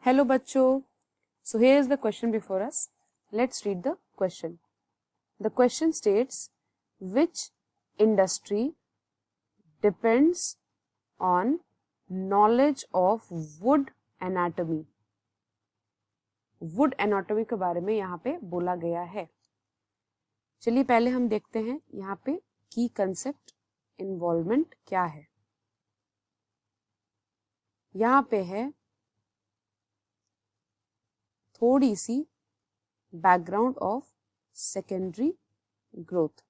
Hello बच्चों. So here is the question before us. Let's read the question. The question states, which industry depends on knowledge of wood anatomy? Would anatomy के बारे में यहाँ पे बोला गया है. चलिए पहले हम देखते हैं यहाँ पे की कंसेप्ट इन्वॉल्वमेंट क्या है. यहाँ पे है थोड़ी सी बैकग्राउंड ऑफ सेकेंडरी ग्रोथ.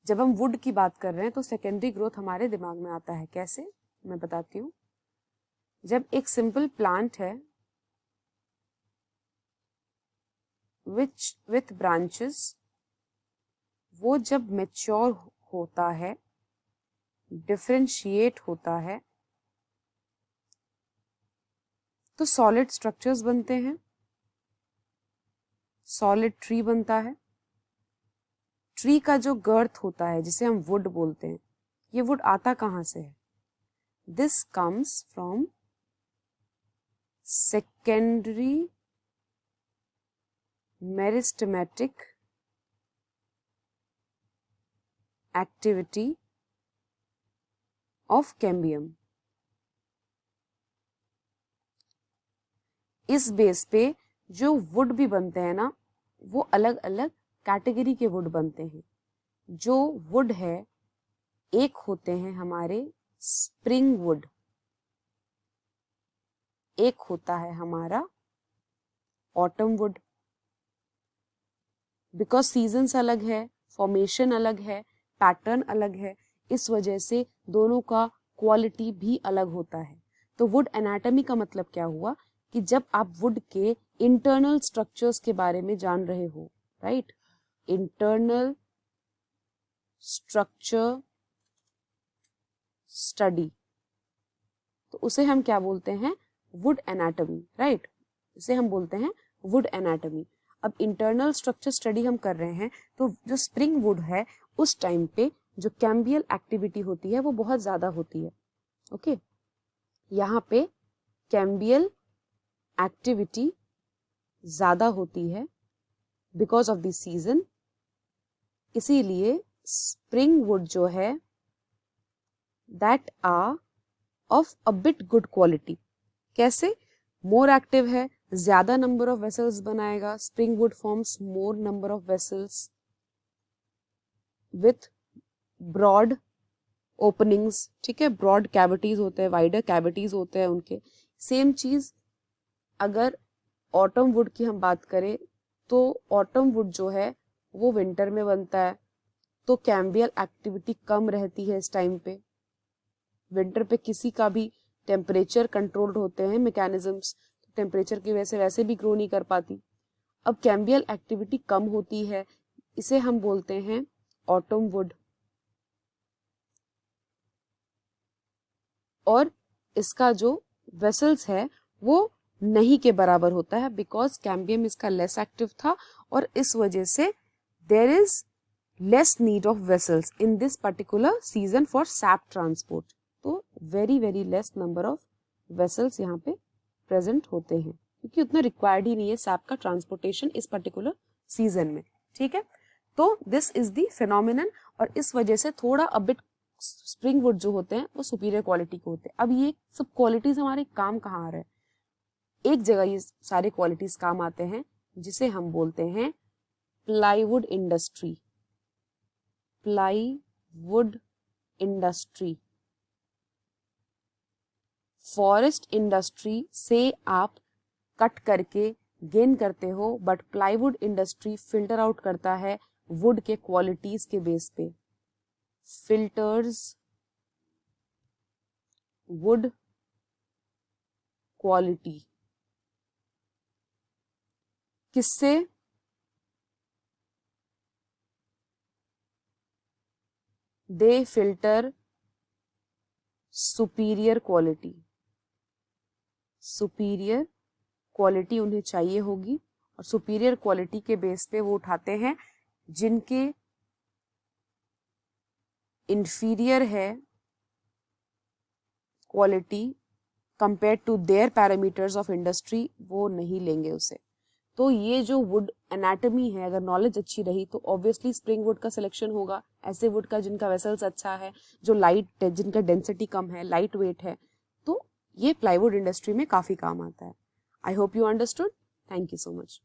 जब हम वुड की बात कर रहे हैं तो सेकेंडरी ग्रोथ हमारे दिमाग में आता है. कैसे, मैं बताती हूँ. जब एक सिंपल प्लांट है विथ ब्रांचेस, वो जब मैच्योर होता है, डिफरेंशिएट होता है, तो सॉलिड स्ट्रक्चर्स बनते हैं, सॉलिड ट्री बनता है. ट्री का जो गर्थ होता है जिसे हम वुड बोलते हैं, ये वुड आता कहाँ से है? This comes from secondary meristematic activity of cambium. इस बेस पे जो वुड भी बनते हैं ना, वो अलग अलग कैटेगरी के वुड बनते हैं. जो वुड है, एक होते हैं हमारे स्प्रिंग वुड, एक होता है हमारा ऑटम वुड. बिकॉज सीजन्स अलग है, फॉर्मेशन अलग है, पैटर्न अलग है, इस वजह से दोनों का क्वालिटी भी अलग होता है. तो वुड एनाटॉमी का मतलब क्या हुआ कि जब आप वुड के इंटरनल स्ट्रक्चर्स के बारे में जान रहे हो, राइट, इंटरनल स्ट्रक्चर स्टडी, तो उसे हम क्या बोलते हैं? Would anatomy, right. इसे हम बोलते हैं वुड एनाटॉमी. अब इंटरनल स्ट्रक्चर स्टडी हम कर रहे हैं, तो जो स्प्रिंग वुड है उस टाइम पे जो कैम्बियल एक्टिविटी होती है वो बहुत ज्यादा होती है. ओके, यहाँ पे कैम्बियल एक्टिविटी ज्यादा होती है बिकॉज ऑफ द सीजन. इसीलिए स्प्रिंग वुड जो है that are of a bit good quality. कैसे? मोर एक्टिव है, ज्यादा नंबर ऑफ वेसल्स बनाएगा. Spring wood forms more number of vessels with broad openings. ठीक है, ब्रॉड कैविटीज होते हैं, वाइडर कैविटीज होते हैं उनके. सेम चीज अगर ऑटम वुड की हम बात करें, तो ऑटम वुड जो है वो विंटर में बनता है, तो कैम्बियल एक्टिविटी कम रहती है इस टाइम पे. विंटर पे किसी का भी टेम्परेचर कंट्रोल्ड होते हैं मैकेनिज्म्स, तो टेम्परेचर की वजह से वैसे भी ग्रो नहीं कर पाती. अब कैम्बियल एक्टिविटी कम होती है, इसे हम बोलते हैं ऑटम वुड. और इसका जो वेसल्स है वो नहीं के बराबर होता है बिकॉज कैम्बियम इसका लेस एक्टिव था, और इस वजह से there is less need of vessels in this particular season for sap transport. तो very very less number of vessels यहाँ पे प्रेजेंट होते हैं क्योंकि उतना रिक्वायर्ड ही नहीं है सैप का ट्रांसपोर्टेशन इस पर्टिकुलर सीजन में. ठीक है, तो दिस इज द फिनोमिनन, और इस वजह से थोड़ा अबिट स्प्रिंग वुड जो होते हैं वो सुपीरियर क्वालिटी के होते हैं. अब ये सब क्वालिटीज हमारे काम कहाँ आ रहे हैं? एक जगह ये सारे क्वालिटीज काम आते हैं जिसे हम बोलते हैं plywood industry. Plywood industry. Forest industry से आप कट करके गेन करते हो, but plywood industry filter out करता है वुड के क्वालिटीज के बेस पे. Filters wood quality. किससे? They filter superior quality. Superior quality उन्हें चाहिए होगी, और सुपीरियर क्वालिटी के बेस पे वो उठाते हैं जिनके इंफीरियर है quality compare to their parameters of industry, वो नहीं लेंगे उसे। तो ये जो वुड एनाटमी है, अगर नॉलेज अच्छी रही तो ऑब्वियसली स्प्रिंग वुड का सिलेक्शन होगा, ऐसे वुड का जिनका वेसल्स अच्छा है, जो लाइट, जिनका डेंसिटी कम है, लाइट वेट है, तो ये प्लाईवुड इंडस्ट्री में काफी काम आता है। I hope you understood. Thank you so much.